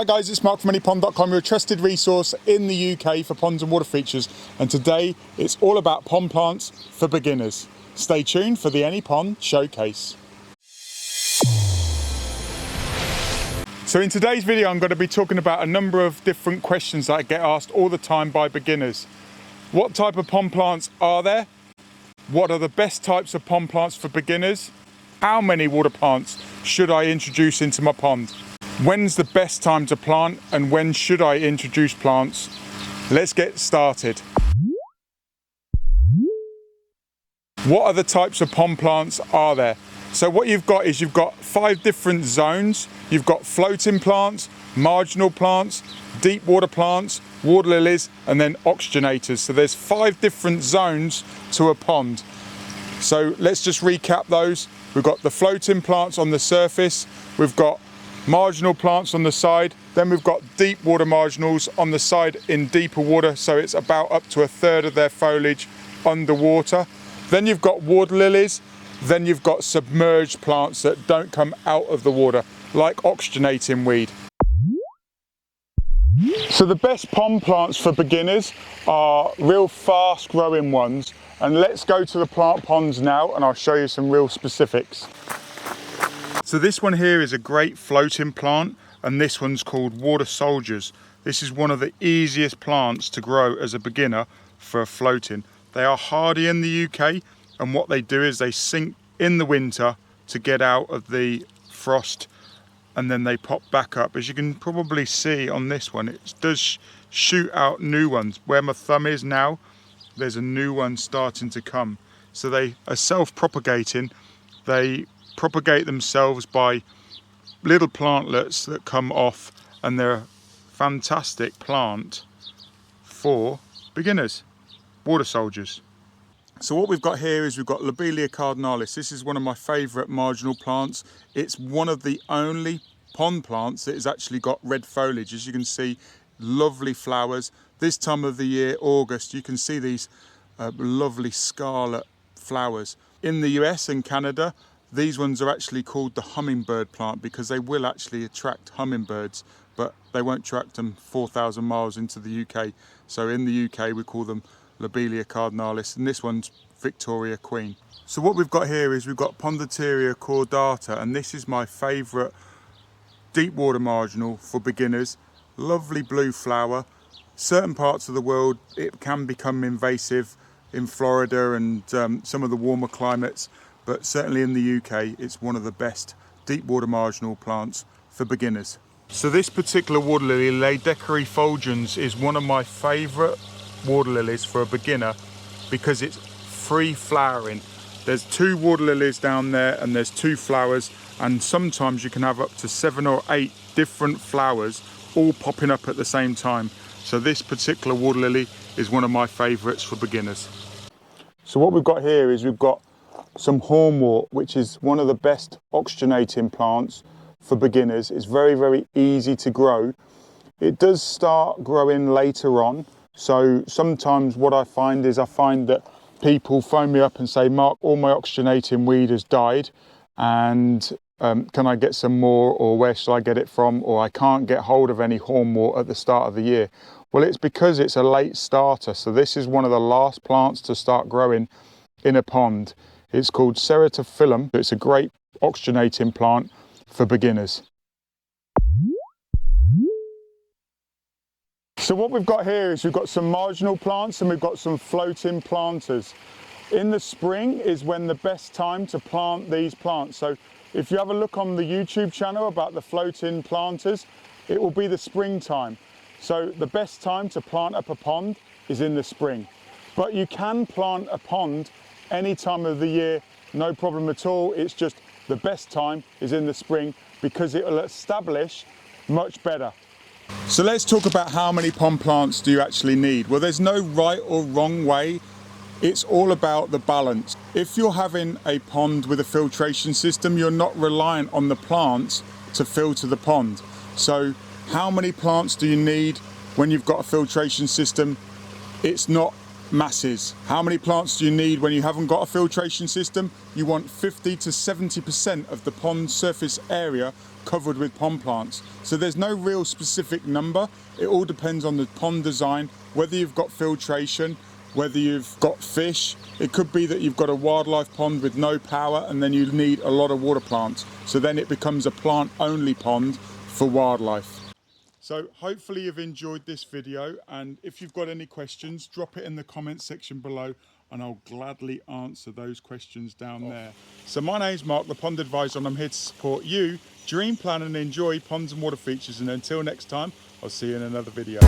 Hi guys, it's Mark from anypond.com, your trusted resource in the UK for ponds and water features, and today it's all about pond plants for beginners. Stay tuned for the Any Pond Showcase. So in today's video I'm going to be talking about a number of different questions that I get asked all the time by beginners. What type of pond plants are there? What are the best types of pond plants for beginners? How many water plants should I introduce into my pond? When's the best time to plant and when should I introduce plants? Let's get started. What other types of pond plants are there? So what you've got is you've got 5 different zones. You've got floating plants, marginal plants, deep water plants, water lilies, and then oxygenators. So there's 5 different zones to a pond. So let's just recap those. We've got the floating plants on the surface. We've got marginal plants on the side, then we've got deep water marginals on the side in deeper water, so it's about up to 1/3 of their foliage underwater. Then you've got water lilies, then you've got submerged plants that don't come out of the water, like oxygenating weed. So the best pond plants for beginners are real fast growing ones, and let's go to the plant ponds now and I'll show you some real specifics. So this one here is a great floating plant, and this one's called water soldiers. This is one of the easiest plants to grow as a beginner for floating. They are hardy in the UK, and what they do is they sink in the winter to get out of the frost, and then they pop back up. As you can probably see on this one, it does shoot out new ones. Where my thumb is now, there's a new one starting to come. So they are self-propagating. They propagate themselves by little plantlets that come off, and they're a fantastic plant for beginners, water soldiers. So what we've got here is we've got Lobelia cardinalis. This is one of my favourite marginal plants. It's one of the only pond plants that has actually got red foliage. As you can see, lovely flowers. This time of the year, August, you can see these lovely scarlet flowers. In the US and Canada, these ones are actually called the hummingbird plant because they will actually attract hummingbirds, but they won't attract them 4,000 miles into the UK. So in the UK we call them Lobelia cardinalis, and this one's Victoria Queen. So what we've got here is we've got Pondateria cordata, and this is my favourite deep water marginal for beginners. Lovely blue flower. Certain parts of the world it can become invasive, in Florida and some of the warmer climates, but certainly in the UK it's one of the best deep water marginal plants for beginners. So this particular water lily, Lydeca effulgens, is one of my favourite water lilies for a beginner because it's free flowering. There's 2 water lilies down there and there's 2 flowers, and sometimes you can have up to 7 or 8 different flowers all popping up at the same time. So this particular water lily is one of my favourites for beginners. So what we've got here is we've got some hornwort, which is one of the best oxygenating plants for beginners. It's very, very easy to grow. It does start growing later on. So sometimes what I find that people phone me up and say, Mark, all my oxygenating weed has died, and can I get some more, or where should I get it from, or I can't get hold of any hornwort at the start of the year. Well, it's because it's a late starter. So this is one of the last plants to start growing in a pond. It's called Ceratophyllum. It's a great oxygenating plant for beginners. So what we've got here is we've got some marginal plants and we've got some floating planters. In the spring is when the best time to plant these plants. So if you have a look on the YouTube channel about the floating planters, it will be the springtime. So the best time to plant up a pond is in the spring. But you can plant a pond any time of the year, no problem at all. It's just the best time is in the spring because it will establish much better. So let's talk about how many pond plants do you actually need. Well, there's no right or wrong way. It's all about the balance. If you're having a pond with a filtration system, you're not reliant on the plants to filter the pond. So how many plants do you need when you've got a filtration system? It's not masses. How many plants do you need when you haven't got a filtration system? You want 50 to 70% of the pond surface area covered with pond plants. So there's no real specific number. It all depends on the pond design, whether you've got filtration, whether you've got fish. It could be that you've got a wildlife pond with no power and then you need a lot of water plants. So then it becomes a plant only pond for wildlife. So hopefully you've enjoyed this video, and if you've got any questions, drop it in the comments section below and I'll gladly answer those questions down there. So my name's Mark, the Pond Advisor, and I'm here to support you dream, plan and enjoy ponds and water features. And until next time, I'll see you in another video.